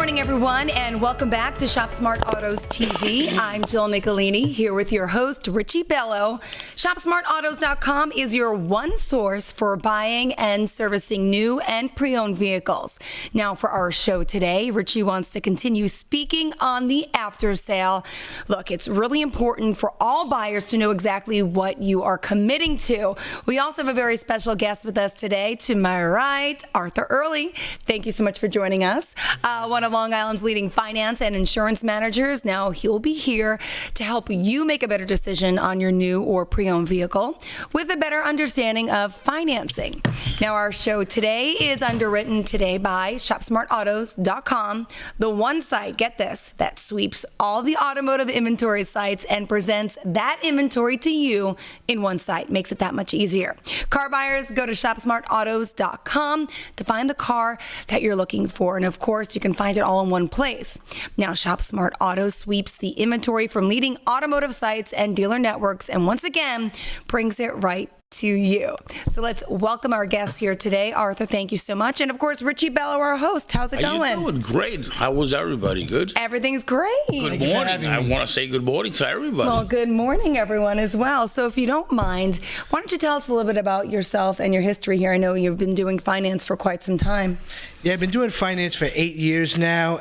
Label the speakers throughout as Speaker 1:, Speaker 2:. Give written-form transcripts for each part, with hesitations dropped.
Speaker 1: morning, everyone, and welcome back to Shop Smart Autos TV. I'm Jill Nicolini, here with your host, Richie Bello. ShopSmartAutos.com is your one source for buying and servicing new and pre-owned vehicles. Now, for our show today, Richie wants to continue speaking on the after sale. Look, it's really important for all buyers to know exactly what you are committing to. We also have a very special guest with us today. To my right, Arthur Early. Thank you so much for joining us. One of Long Island's leading finance and insurance managers. Now, he'll be here to help you make a better decision on your new or pre-owned vehicle with a better understanding of financing. Now, our show today is underwritten today by ShopSmartAutos.com, the one site, get this, that sweeps all the automotive inventory sites and presents that inventory to you in one site. Makes it that much easier. Car buyers, go to ShopSmartAutos.com to find the car that you're looking for. And of course, you can find it all in one place. Now, Shop Smart Auto sweeps the inventory from leading automotive sites and dealer networks, and once again, brings it right to you. So let's welcome our guests here today. Arthur, thank you so much. And of course, Richie Bello, our host. How's it going?
Speaker 2: How you doing? Great. How was everybody? Good?
Speaker 1: Everything's great.
Speaker 2: Good morning. I want to say good morning to everybody.
Speaker 1: Well, good morning, everyone, as well. So if you don't mind, why don't you tell us a little bit about yourself and your history here? I know you've been doing finance for quite some time.
Speaker 3: Yeah, I've been doing finance for 8 years now.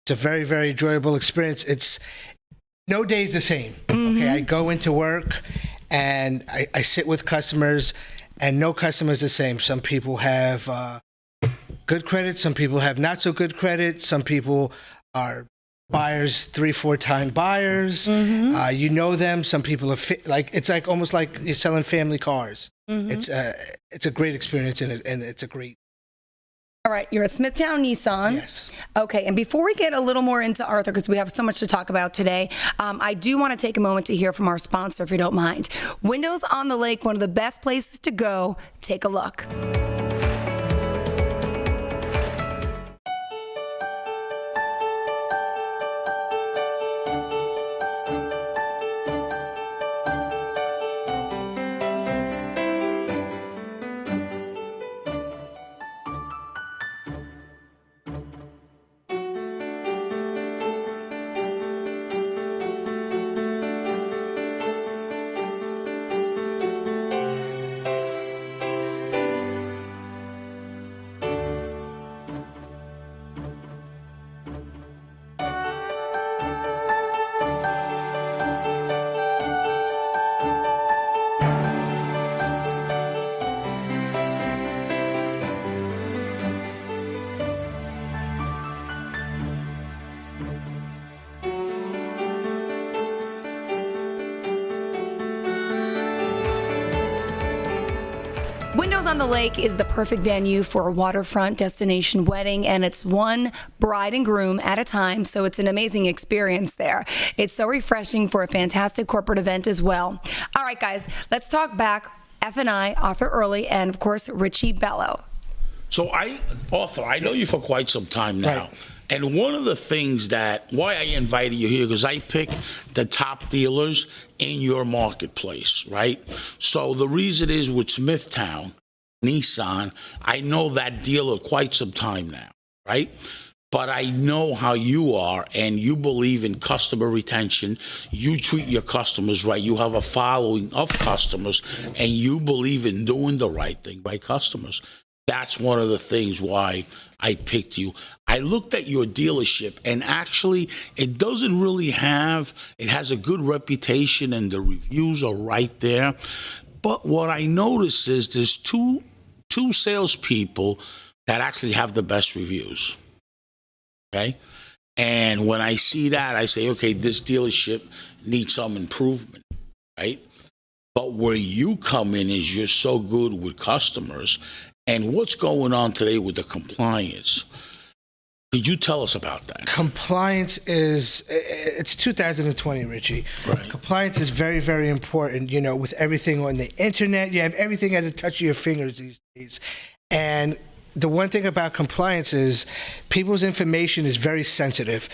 Speaker 3: It's a very, very enjoyable experience. It's no day's the same. Mm-hmm. Okay, I go into work and I sit with customers, and no customer is the same. Some people have good credit. Some people have not so good credit. Some people are buyers, 3-4 time buyers. Mm-hmm. You know them. Some people are it's like almost like you're selling family cars. Mm-hmm. It's a great experience, and it's a great.
Speaker 1: All right, you're at Smithtown Nissan.
Speaker 3: Yes.
Speaker 1: Okay, and before we get a little more into Arthur, because we have so much to talk about today, I do want to take a moment to hear from our sponsor, if you don't mind. Windows on the Lake, one of the best places to go. Take a look. Windows on the Lake is the perfect venue for a waterfront destination wedding, and it's one bride and groom at a time, so it's an amazing experience there. It's so refreshing for a fantastic corporate event as well. All right, guys, let's talk back. F&I, Arthur Early, and of course, Richie Bello.
Speaker 2: So Arthur, I know you for quite some time now.
Speaker 3: Right.
Speaker 2: And one of the things why I invited you here, because I pick the top dealers in your marketplace, right? So the reason is with Smithtown Nissan, I know that dealer quite some time now, right? But I know how you are, and you believe in customer retention. You treat your customers right. You have a following of customers, and you believe in doing the right thing by customers. That's one of the things why I picked you. I looked at your dealership, and actually, it doesn't really it has a good reputation, and the reviews are right there. But what I noticed is there's two salespeople that actually have the best reviews. Okay? And when I see that, I say, okay, this dealership needs some improvement, right? But where you come in is you're so good with customers. And what's going on today with the compliance? Could you tell us about that?
Speaker 3: Compliance it's 2020, Richie.
Speaker 2: Right.
Speaker 3: Compliance is very, very important. You know, with everything on the internet, you have everything at the touch of your fingers these days. And the one thing about compliance is people's information is very sensitive.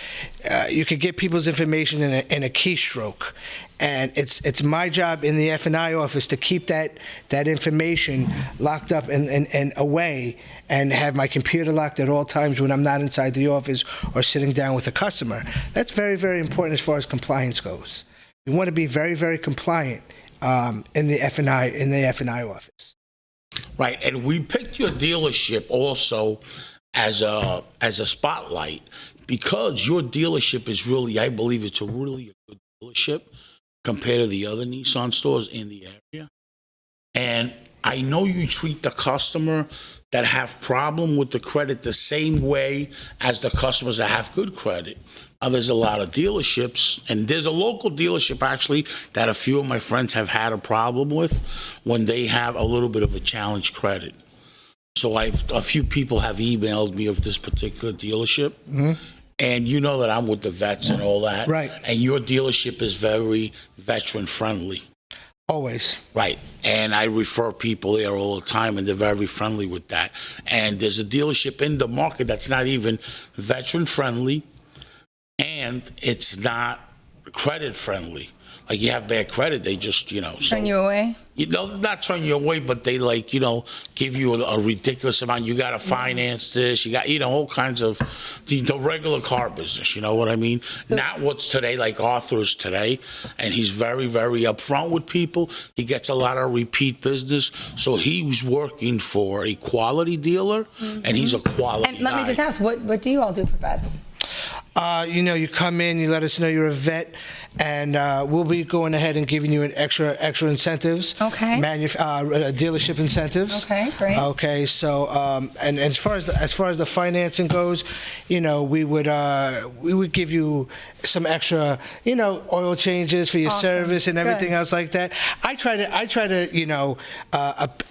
Speaker 3: You could get people's information in a keystroke, and it's my job in the F&I office to keep that information locked up and away, and have my computer locked at all times when I'm not inside the office or sitting down with a customer. That's very, very important as far as compliance goes. You want to be very, very compliant in the F&I office.
Speaker 2: Right, and we picked your dealership also as a spotlight because your dealership is really, I believe it's a really good dealership compared to the other Nissan stores in the area. And I know you treat the customer that have problem with the credit the same way as the customers that have good credit. Now, there's a lot of dealerships, and there's a local dealership actually that a few of my friends have had a problem with when they have a little bit of a challenged credit. So a few people have emailed me of this particular dealership. Mm-hmm. And you know that I'm with the vets and all that.
Speaker 3: Right.
Speaker 2: And your dealership is very veteran friendly.
Speaker 3: Always.
Speaker 2: Right. And I refer people there all the time, and they're very friendly with that. And there's a dealership in the market that's not even veteran friendly, and it's not credit friendly. Like, you have bad credit, they just,
Speaker 1: turn you away?
Speaker 2: Not turn you away, but they give you a ridiculous amount. You got to finance this. You got, all kinds of the regular car business. You know what I mean? So, not what's today, like Arthur's today. And he's very, very upfront with people. He gets a lot of repeat business. So he's working for a quality dealer, and he's a quality
Speaker 1: And let me just ask, what do you all do for vets?
Speaker 3: You come in, you let us know you're a vet, and we'll be going ahead and giving you an extra incentives.
Speaker 1: Okay.
Speaker 3: Dealership incentives.
Speaker 1: Okay, great.
Speaker 3: Okay, so and as far as the financing goes, we would give you some extra, oil changes for your service and everything else like that. I try to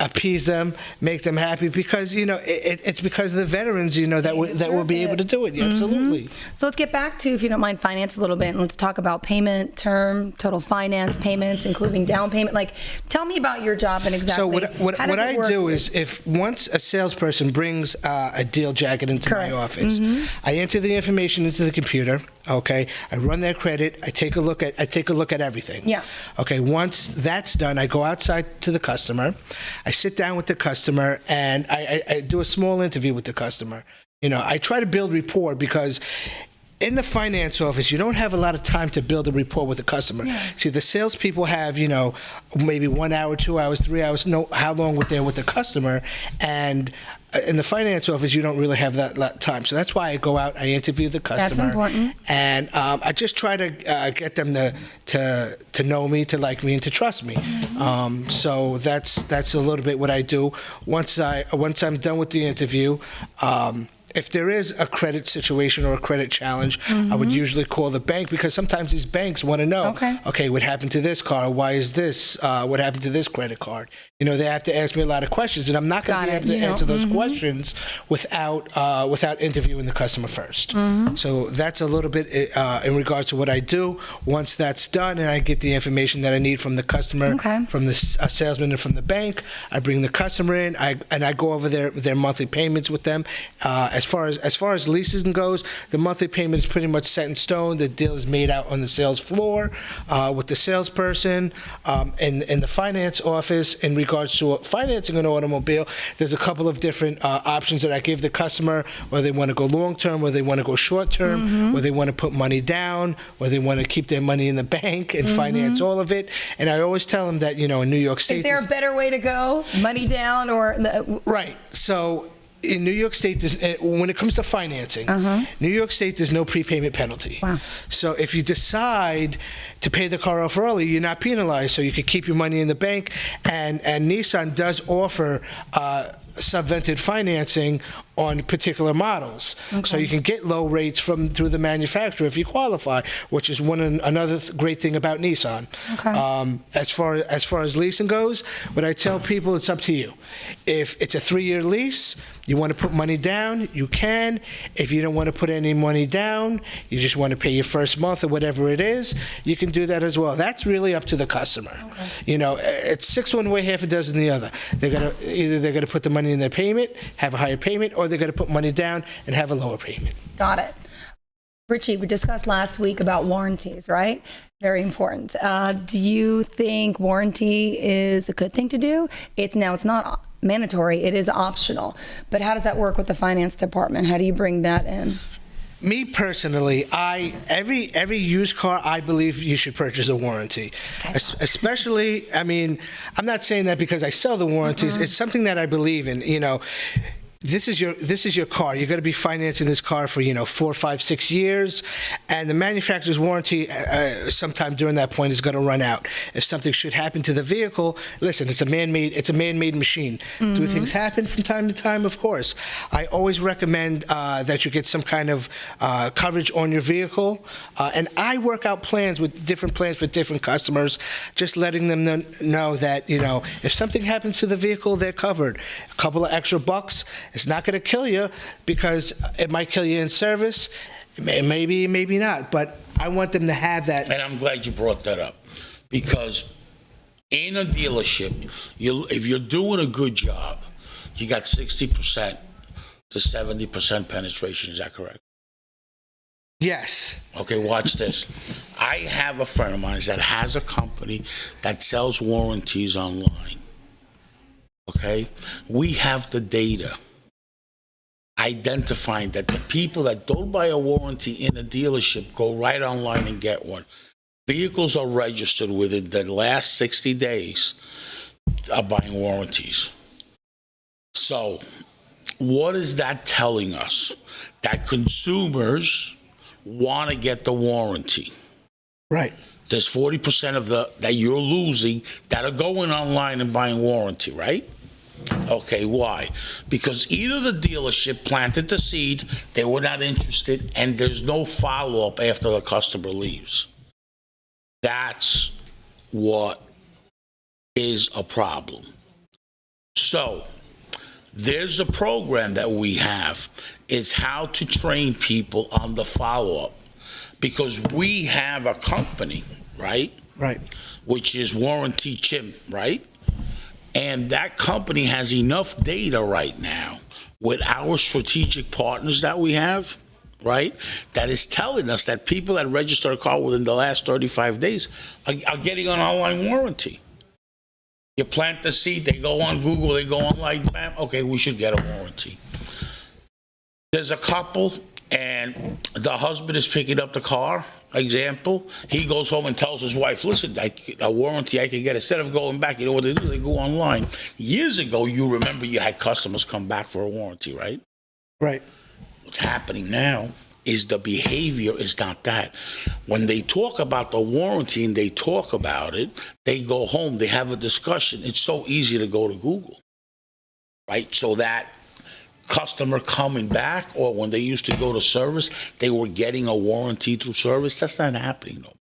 Speaker 3: appease them, make them happy, because it's because of the veterans, that will be able to do it. Absolutely.
Speaker 1: So let's get back to, if you don't mind, finance a little bit, and let's talk about payment term, total finance payments, including down payment. Like, tell me about your job and exactly.
Speaker 3: So what I do is, if once a salesperson brings a deal jacket into my office, I enter the information into the computer. Okay, I run their credit. I take a look at everything.
Speaker 1: Yeah.
Speaker 3: Okay. Once that's done, I go outside to the customer. I sit down with the customer, and I do a small interview with the customer. I try to build rapport, because in the finance office, you don't have a lot of time to build a rapport with the customer. Yeah. See, the salespeople have, maybe 1 hour, 2 hours, 3 hours, know how long they're with the customer. And in the finance office, you don't really have that time. So that's why I go out, I interview the customer.
Speaker 1: That's important.
Speaker 3: And I just try to get them to know me, to like me, and to trust me. So that's a little bit what I do. Once I'm done with the interview, if there is a credit situation or a credit challenge, I would usually call the bank, because sometimes these banks want to know, okay, what happened to this car? Why is this? What happened to this credit card? They have to ask me a lot of questions, and I'm not going to be able to answer those questions without interviewing the customer first. So that's a little bit in regards to what I do. Once that's done, and I get the information that I need from the customer, from the salesman, and from the bank, I bring the customer in, and I go over their monthly payments with them. As far as leases goes, the monthly payment is pretty much set in stone. The deal is made out on the sales floor with the salesperson. In the finance office, in regards to financing an automobile, there's a couple of different options that I give the customer, whether they want to go long term, whether they want to go short term, whether they want to put money down, whether they want to keep their money in the bank and finance all of it. And I always tell them that, in New York State,
Speaker 1: is there a better way to go? Money down or
Speaker 3: right? So, in New York State, when it comes to financing, New York State, there's no prepayment penalty.
Speaker 1: Wow.
Speaker 3: So if you decide to pay the car off early, you're not penalized, so you can keep your money in the bank. And Nissan does offer subvented financing on particular models. So you can get low rates through the manufacturer if you qualify, which is another great thing about Nissan. As far as leasing goes, what I tell people, it's up to you. If it's a 3-year lease, you want to put money down, you can. If you don't want to put any money down, you just want to pay your first month or whatever it is, you can do that as well. That's really up to the customer. You know, it's 6 one way, half a dozen the other. They're gonna put the money in their payment, have a higher payment, or they're gonna put money down and have a lower payment.
Speaker 1: Got it. Richie, we discussed last week about warranties, right? Very important. Do you think warranty is a good thing to do? It's not mandatory, it is optional. But how does that work with the finance department? How do you bring that in?
Speaker 3: Me personally, every used car, I believe you should purchase a warranty. Especially, I mean, I'm not saying that because I sell the warranties. It's something that I believe in. You know, this is your car. You're going to be financing this car for 4, 5, 6 years, and the manufacturer's warranty sometime during that point is going to run out. If something should happen to the vehicle, listen, it's a man-made machine. Do things happen from time to time? Of course. I always recommend that you get some kind of coverage on your vehicle, and I work out different plans with different customers, just letting them know that if something happens to the vehicle, they're covered. A couple of extra bucks. It's not going to kill you because it might kill you in service. Maybe not. But I want them to have that. And
Speaker 2: I'm glad you brought that up because in a dealership, if you're doing a good job, you got 60% to 70% penetration. Is that correct?
Speaker 3: Yes.
Speaker 2: Okay, watch this. I have a friend of mine that has a company that sells warranties online. Okay? We have the data identifying that the people that don't buy a warranty in a dealership go right online and get one. Vehicles are registered within the last 60 days are buying warranties. So what is that telling us? That consumers want to get the warranty.
Speaker 3: Right.
Speaker 2: There's 40% of that you're losing that are going online and buying warranty, right? Okay, why? Because either the dealership planted the seed, they were not interested, and there's no follow-up after the customer leaves. That's what is a problem. So there's a program that we have, is how to train people on the follow-up. Because we have a company, right?
Speaker 3: Right.
Speaker 2: Which is Warranty Chimp, right? And that company has enough data right now with our strategic partners that we have, right, that is telling us that people that register a car within the last 35 days are getting an online warranty. You plant the seed, they go on Google, they go online, bam, okay, we should get a warranty. There's a couple, and the husband is picking up the car, example. He goes home and tells his wife, listen, a warranty I can get. Instead of going back, you know what they do? They go online. Years ago, you remember you had customers come back for a warranty, right?
Speaker 3: Right.
Speaker 2: What's happening now is the behavior is not that. When they talk about the warranty and they talk about it, they go home, they have a discussion. It's so easy to go to Google, right? So that customer coming back, or when they used to go to service, they were getting a warranty through service. That's not happening, though.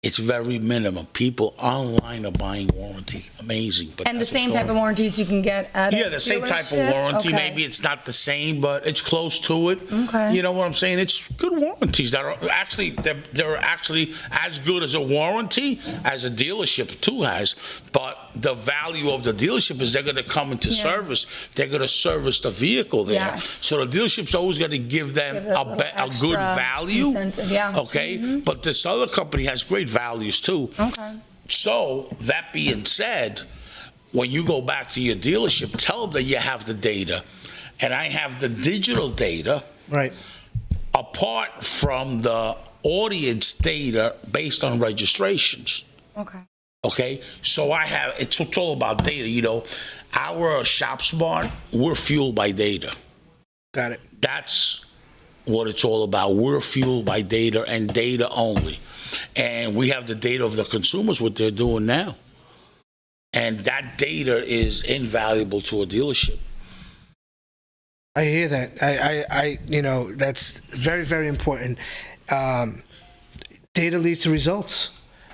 Speaker 2: It's very minimum. People online are buying warranties. Amazing. But
Speaker 1: and the same type of warranties you can get at
Speaker 2: the same type of warranty. Okay. Maybe it's not the same, but it's close to it.
Speaker 1: Okay.
Speaker 2: You know what I'm saying? It's good warranties that are actually they're actually as good as a warranty as a dealership too has. But the value of the dealership is they're going to come into service. They're going to service the vehicle there.
Speaker 1: Yes.
Speaker 2: So the dealership's always going to give them a good value.
Speaker 1: Incentive, yeah.
Speaker 2: Okay. Mm-hmm. But this other company has great values too.
Speaker 1: Okay.
Speaker 2: So that being said, when you go back to your dealership, tell them that you have the data, and I have the digital data, right, apart from the audience data based on registrations.
Speaker 1: Okay.
Speaker 2: Okay, so I have, it's all about data. You know, our Shop Smart, we're fueled by data.
Speaker 3: Got it.
Speaker 2: That's what it's all about. We're fueled by data and data only. And we have the data of the consumers, what they're doing now. And that data is invaluable to a dealership.
Speaker 3: I hear that. That's very, very important. Data leads to results.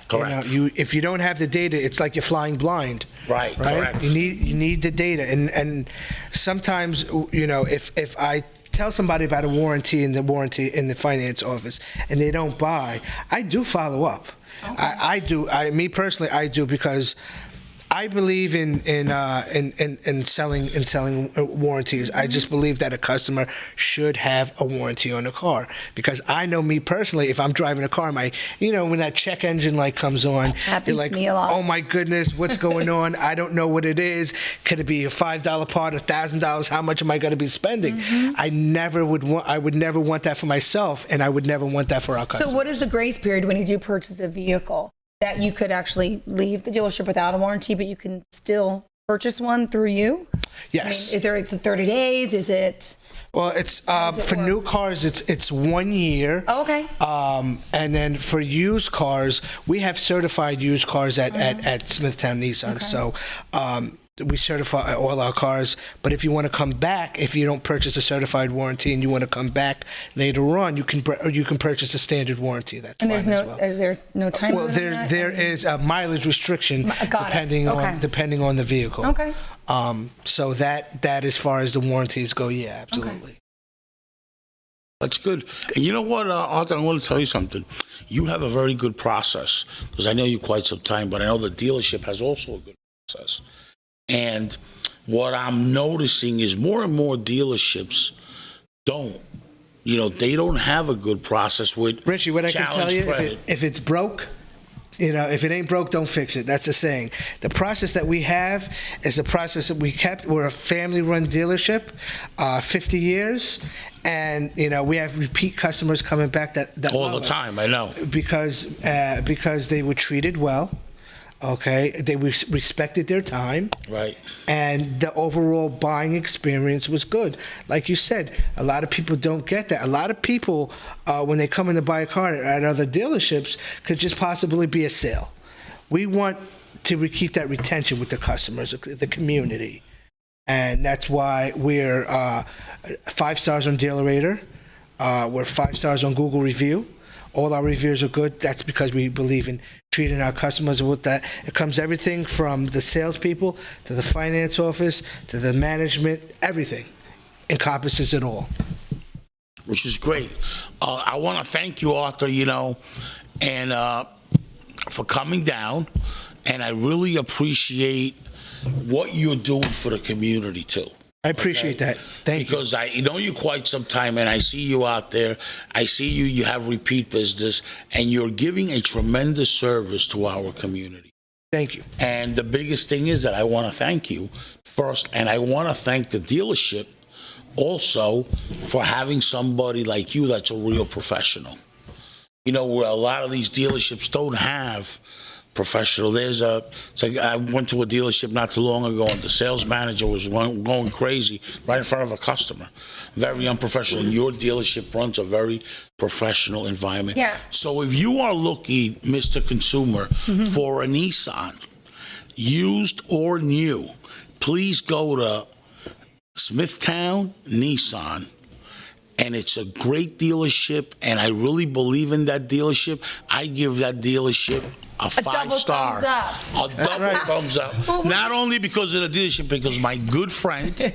Speaker 2: Correct.
Speaker 3: If you don't have the data, it's like you're flying blind.
Speaker 2: Right. Correct.
Speaker 3: You need the data, and sometimes if I tell somebody about a warranty in the finance office and they don't buy, I do follow up. Okay. I do. Me personally, I do, because I believe in selling warranties. I just believe that a customer should have a warranty on a car, because I know, me personally, if I'm driving a car, when that check engine light comes on, you're like,
Speaker 1: me a lot.
Speaker 3: oh my goodness, what's going on? I don't know what it is. Could it be a $5 part, $1,000? How much am I going to be spending?
Speaker 1: Mm-hmm.
Speaker 3: I would never want that for myself, and I would never want that for our customers.
Speaker 1: So what is the grace period when you do purchase a vehicle? That you could actually leave the dealership without a warranty, but you can still purchase one through you?
Speaker 3: Yes.
Speaker 1: It's 30 days? Is it?
Speaker 3: Well, it's for new cars, it's 1 year.
Speaker 1: Oh, okay.
Speaker 3: And then for used cars, we have certified used cars at Smithtown Nissan.
Speaker 1: Okay.
Speaker 3: So we certify all our cars. But if you want to come back, if you don't purchase a certified warranty and you want to come back later on, you can purchase a standard warranty. That's
Speaker 1: and
Speaker 3: fine
Speaker 1: there's
Speaker 3: as well.
Speaker 1: Is there no time?
Speaker 3: Well, there is a mileage restriction depending on the vehicle.
Speaker 1: Okay.
Speaker 3: So that as far as the warranties go, yeah, absolutely.
Speaker 1: Okay.
Speaker 2: That's good. And you know what, Arthur, I want to tell you something. You have a very good process, because I know you quite some time, but I know the dealership has also a good process. And what I'm noticing is more and more dealerships don't. They don't have a good process with
Speaker 3: Richie, what I can tell you,
Speaker 2: credit.
Speaker 3: if it's broke, if it ain't broke, don't fix it. That's the saying. The process that we have is a process that we kept. We're a family-run dealership, 50 years, and we have repeat customers coming back that
Speaker 2: all
Speaker 3: love
Speaker 2: the time. I know,
Speaker 3: because they were treated well. Okay, they respected their time,
Speaker 2: right,
Speaker 3: and the overall buying experience was good. Like you said, a lot of people don't get that. A lot of people, when they come in to buy a car at other dealerships, could just possibly be a sale. We want to keep that retention with the customers, the community, and that's why we're 5 stars on DealerRater. We're 5 stars on Google Review. All our reviews are good. That's because we believe in treating our customers with that. It comes everything from the salespeople to the finance office to the management. Everything encompasses it all.
Speaker 2: Which is great. I want to thank you, Arthur, and for coming down. And I really appreciate what you're doing for the community, too.
Speaker 3: I appreciate that. Thank you.
Speaker 2: Because I know you quite some time, and I see you out there. I see you have repeat business, and you're giving a tremendous service to our community.
Speaker 3: Thank you.
Speaker 2: And the biggest thing is that I want to thank you first, and I want to thank the dealership also for having somebody like you that's a real professional. Where a lot of these dealerships don't have professional. I went to a dealership not too long ago, and the sales manager was going crazy right in front of a customer. Very unprofessional. Your dealership runs a very professional environment.
Speaker 1: Yeah.
Speaker 2: So if you are looking, Mr. Consumer, for a Nissan, used or new, please go to Smithtown Nissan. And it's a great dealership, and I really believe in that dealership. I give that dealership a 5 star.
Speaker 1: Thumbs up.
Speaker 2: A double thumbs up. Not only because of the dealership, because my good friend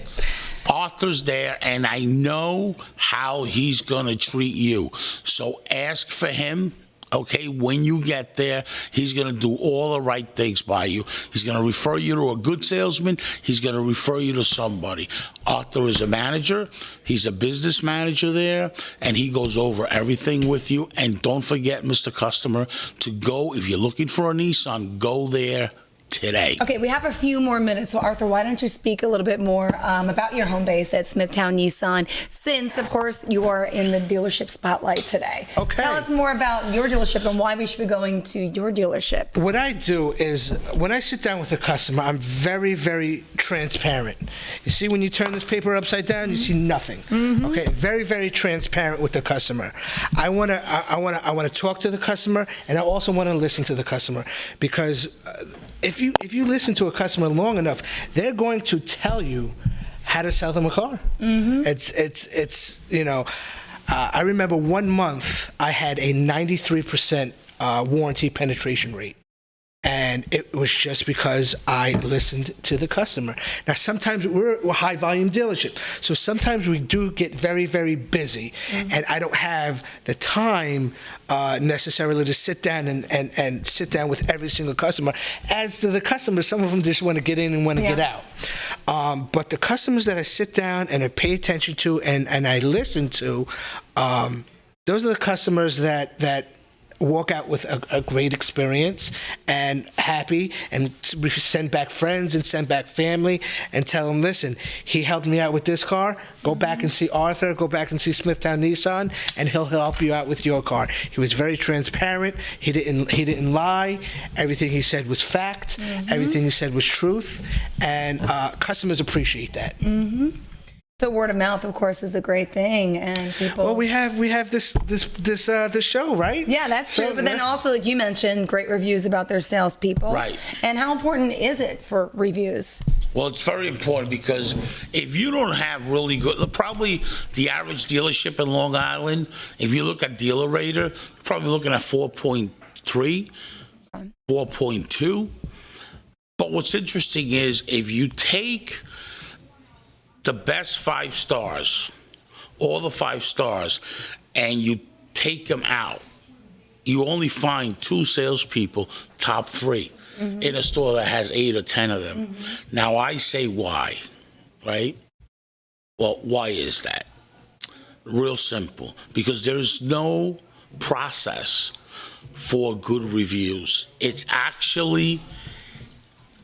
Speaker 2: Arthur's there, and I know how he's going to treat you. So ask for him. Okay, when you get there, he's going to do all the right things by you. He's going to refer you to a good salesman. He's going to refer you to somebody. Arthur is a manager. He's a business manager there, and he goes over everything with you. And don't forget, Mr. Customer, to go, if you're looking for a Nissan, go there today.
Speaker 1: Okay, we have a few more minutes. So, Arthur, why don't you speak a little bit more about your home base at Smithtown Nissan, since, of course, you are in the dealership spotlight today.
Speaker 3: Okay.
Speaker 1: Tell us more about your dealership and why we should be going to your dealership.
Speaker 3: What I do is, when I sit down with a customer, I'm very, very transparent. You see, when you turn this paper upside down, you see nothing. Okay, very, very transparent with the customer. I want to talk to the customer, and I also want to listen to the customer, because if you listen to a customer long enough, they're going to tell you how to sell them a car. It's I remember 1 month I had a 93% warranty penetration rate. And it was just because I listened to the customer. Now, sometimes we're a high volume dealership, so sometimes we do get very, very busy, and I don't have the time necessarily to sit down and sit down with every single customer. As to the customers, some of them just want to get in and want to get out. But the customers that I sit down and I pay attention to and I listen to, those are the customers that walk out with a great experience and happy, and send back friends and send back family and tell them, listen, he helped me out with this car. Go back and see Arthur. Go back and see Smithtown Nissan, and he'll help you out with your car. He was very transparent. He didn't lie. Everything he said was fact. Everything he said was truth, and customers appreciate that.
Speaker 1: So word of mouth, of course, is a great thing, and people.
Speaker 3: Well, we have this show, right?
Speaker 1: Yeah, that's true. But then also, like you mentioned, great reviews about their salespeople.
Speaker 2: Right.
Speaker 1: And how important is it for reviews?
Speaker 2: Well, it's very important, because if you don't have really good, probably the average dealership in Long Island, if you look at Dealer Rater, you're probably looking at 4.3, 4.2. But what's interesting is if you take the best 5 stars, all the 5 stars, and you take them out, you only find 2 salespeople, top 3, in a store that has 8 or 10 of them. Now, I say why, right? Well, why is that? Real simple. Because there's no process for good reviews. It's actually,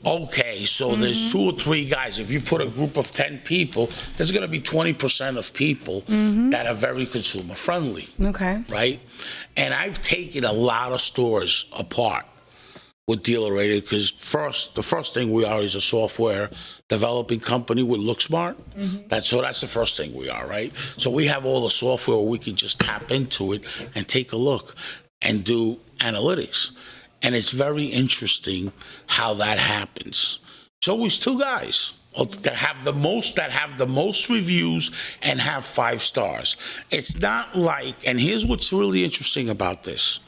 Speaker 2: okay, so there's 2 or 3 guys. If you put a group of 10 people, there's going to be 20% of people that are very consumer friendly.
Speaker 1: Okay.
Speaker 2: Right? And I've taken a lot of stores apart with Dealer Rated, because the first thing we are is a software developing company with LookSmart. That's the first thing we are, right? So we have all the software where we can just tap into it and take a look and do analytics. And it's very interesting how that happens. It's always 2 guys that have the most reviews and have 5 stars. It's not like, and here's what's really interesting about this.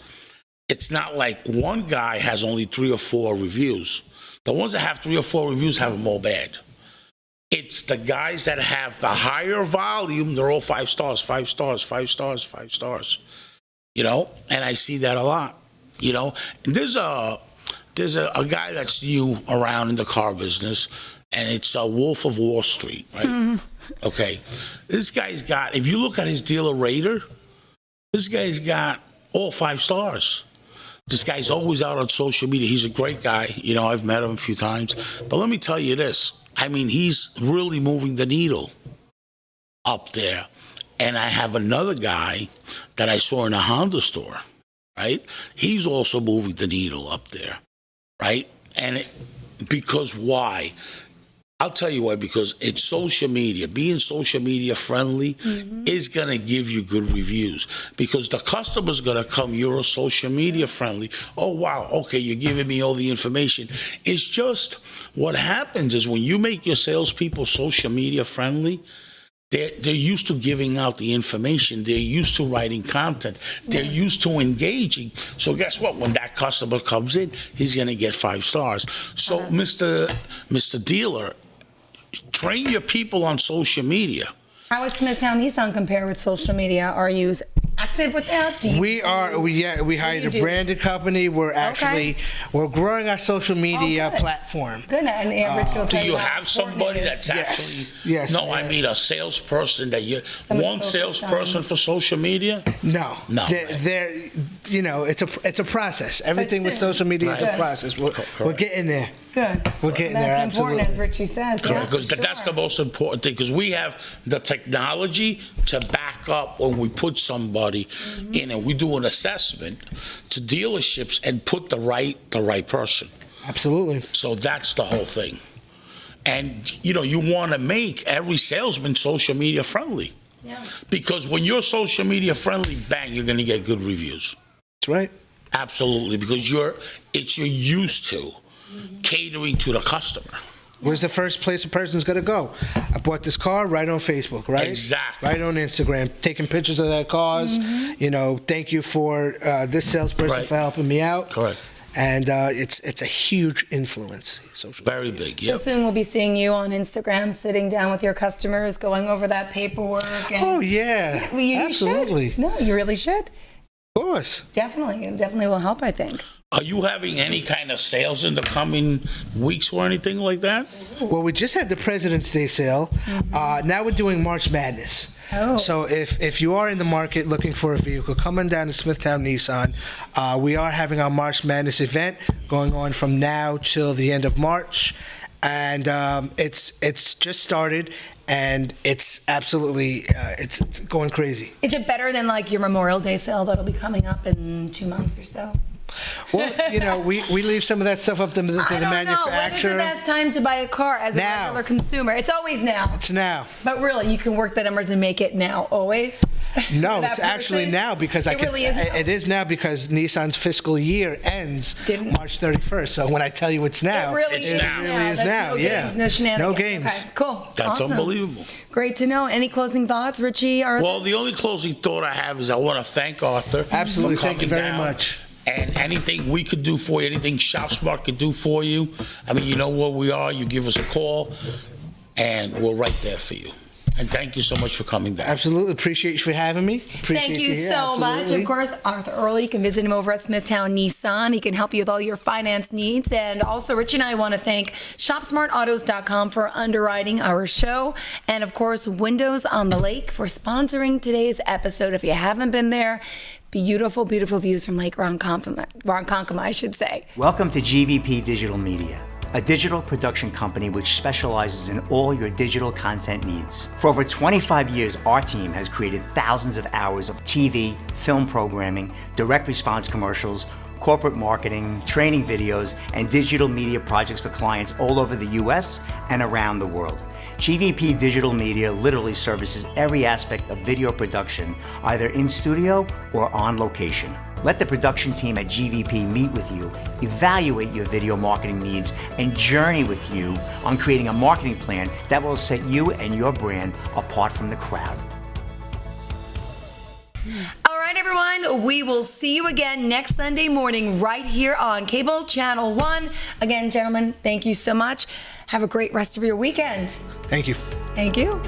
Speaker 2: It's not like one guy has only 3 or 4 reviews. The ones that have 3 or 4 reviews have them all bad. It's the guys that have the higher volume, they're all 5 stars, 5 stars, 5 stars, 5 stars. You know, and I see that a lot. You know, there's a guy that's new around in the car business, and it's a Wolf of Wall Street, right? Okay. This guy's got, if you look at his Dealer Rater, this guy's got all 5 stars. This guy's always out on social media. He's a great guy. You know, I've met him a few times. But let me tell you this. I mean, he's really moving the needle up there. And I have another guy that I saw in a Honda store, right? He's also moving the needle up there, right? And because why? I'll tell you why, because it's social media. Being social media friendly is going to give you good reviews, because the customer's going to come, you're social media friendly. Oh, wow, okay, you're giving me all the information. It's just what happens is when you make your salespeople social media friendly, they're used to giving out the information. They're used to writing content. They're used to engaging. So guess what? When that customer comes in, he's going to get 5 stars. So, Mr. Dealer, train your people on social media.
Speaker 1: How does Smithtown Nissan compare with social media? Are you active with that?
Speaker 3: We hired a branded company. We're actually we're growing our social media platform.
Speaker 1: Good. And Rich will
Speaker 2: Do
Speaker 1: tell
Speaker 2: you
Speaker 1: how
Speaker 2: have somebody that's actually?
Speaker 3: Yes.
Speaker 2: No, I mean a salesperson that you one salesperson for social media.
Speaker 3: No. They're you know, it's a process. Everything with social media is a process. We're getting there.
Speaker 1: Good.
Speaker 3: We're getting
Speaker 1: That's
Speaker 3: there.
Speaker 1: important,
Speaker 3: Absolutely.
Speaker 1: as Richie says. Yeah,
Speaker 2: Because that's the most important thing, because we have the technology to back up when we put somebody in, and we do an assessment to dealerships and put the right person.
Speaker 3: Absolutely.
Speaker 2: So that's the whole thing. And, you know, you want to make every salesman social media friendly.
Speaker 1: Yeah.
Speaker 2: Because when you're social media friendly, bang, you're going to get good reviews.
Speaker 3: That's right.
Speaker 2: Absolutely, because you're used to catering to the customer.
Speaker 3: Where's the first place a person's going to go? I bought this car right on Facebook, right?
Speaker 2: Exactly.
Speaker 3: Right on Instagram, taking pictures of that cars. Thank you for this salesperson for helping me out.
Speaker 2: Correct.
Speaker 3: And it's a huge influence. Social
Speaker 2: Very
Speaker 3: media.
Speaker 2: big,
Speaker 1: So
Speaker 2: yeah.
Speaker 1: soon we'll be seeing you on Instagram, sitting down with your customers, going over that paperwork. And
Speaker 3: Oh, yeah.
Speaker 1: Well, you
Speaker 3: Absolutely.
Speaker 1: should. No, you really should.
Speaker 3: Of course.
Speaker 1: Definitely. It definitely will help, I think.
Speaker 2: Are you having any kind of sales in the coming weeks or anything like that?
Speaker 3: Well, we just had the President's Day sale. Now we're doing March Madness.
Speaker 1: Oh.
Speaker 3: So if you are in the market looking for a vehicle, come on down to Smithtown Nissan. We are having our March Madness event going on from now till the end of March. And it's just started, and it's absolutely it's going crazy.
Speaker 1: Is it better than like your Memorial Day sale that'll be coming up in 2 months or so?
Speaker 3: Well, we leave some of that stuff up to the
Speaker 1: I don't know. When is
Speaker 3: manufacturer.
Speaker 1: the best time to buy a car as a
Speaker 3: Now.
Speaker 1: regular consumer? It's always now.
Speaker 3: It's now.
Speaker 1: But really, you can work the numbers and make it now, always?
Speaker 3: No,
Speaker 1: For that
Speaker 3: it's actually
Speaker 1: person?
Speaker 3: now because
Speaker 1: It really is now.
Speaker 3: It is now because Nissan's fiscal year ends March 31st. So when I tell you it's now,
Speaker 1: It really
Speaker 2: It's
Speaker 1: is
Speaker 2: now.
Speaker 1: now.
Speaker 3: It really is
Speaker 1: That's
Speaker 3: now,
Speaker 1: no
Speaker 3: yeah.
Speaker 1: games, no shenanigans.
Speaker 3: No games.
Speaker 1: Okay, cool.
Speaker 2: That's
Speaker 1: Awesome.
Speaker 2: unbelievable.
Speaker 1: Great to know. Any closing thoughts, Richie?
Speaker 2: Well, the only closing thought I have is I want to thank Arthur.
Speaker 3: Absolutely.
Speaker 2: for
Speaker 3: Thank you
Speaker 2: coming
Speaker 3: very
Speaker 2: down.
Speaker 3: much.
Speaker 2: And anything we could do for you, anything ShopSmart could do for you, I mean, you know where we are. You give us a call, and we're right there for you. And thank you so much for coming down.
Speaker 3: Absolutely. Appreciate you for having me. Appreciate
Speaker 1: Thank you
Speaker 3: here.
Speaker 1: so much.
Speaker 3: Absolutely.
Speaker 1: Of course, Arthur Early, you can visit him over at Smithtown Nissan. He can help you with all your finance needs. And also, Rich and I want to thank ShopSmartAutos.com for underwriting our show. And of course, Windows on the Lake for sponsoring today's episode. If you haven't been there, beautiful, beautiful views from Lake Ronkonkoma, I should say.
Speaker 4: Welcome to GVP Digital Media, a digital production company which specializes in all your digital content needs. For over 25 years, our team has created thousands of hours of TV, film programming, direct response commercials, corporate marketing, training videos, and digital media projects for clients all over the US and around the world. GVP Digital Media literally services every aspect of video production, either in studio or on location. Let the production team at GVP meet with you, evaluate your video marketing needs, and journey with you on creating a marketing plan that will set you and your brand apart from the crowd.
Speaker 1: All right, everyone, we will see you again next Sunday morning right here on Cable Channel 1. Again, gentlemen, thank you so much. Have a great rest of your weekend.
Speaker 3: Thank you.
Speaker 1: Thank you.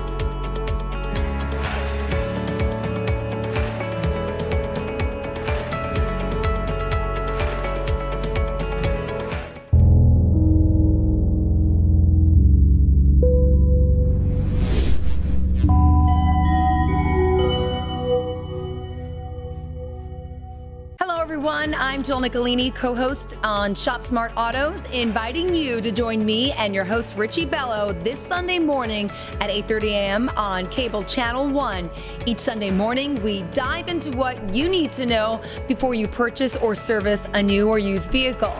Speaker 1: Everyone, I'm Jill Nicolini, co-host on Shop Smart Autos, inviting you to join me and your host Richie Bello this Sunday morning at 8:30 a.m. on Cable Channel 1. Each Sunday morning, we dive into what you need to know before you purchase or service a new or used vehicle.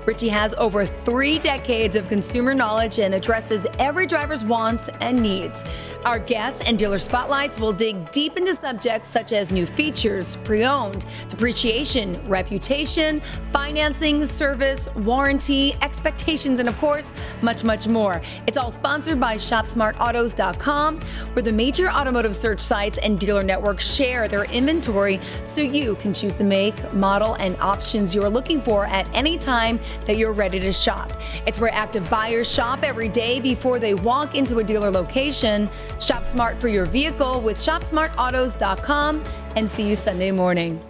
Speaker 1: Richie has over 3 decades of consumer knowledge and addresses every driver's wants and needs. Our guests and dealer spotlights will dig deep into subjects such as new features, pre-owned, depreciation, reputation, financing, service, warranty, expectations, and of course, much, much more. It's all sponsored by ShopSmartAutos.com, where the major automotive search sites and dealer networks share their inventory so you can choose the make, model, and options you're looking for at any time that you're ready to shop. It's where active buyers shop every day before they walk into a dealer location. Shop smart for your vehicle with ShopSmartAutos.com, and see you Sunday morning.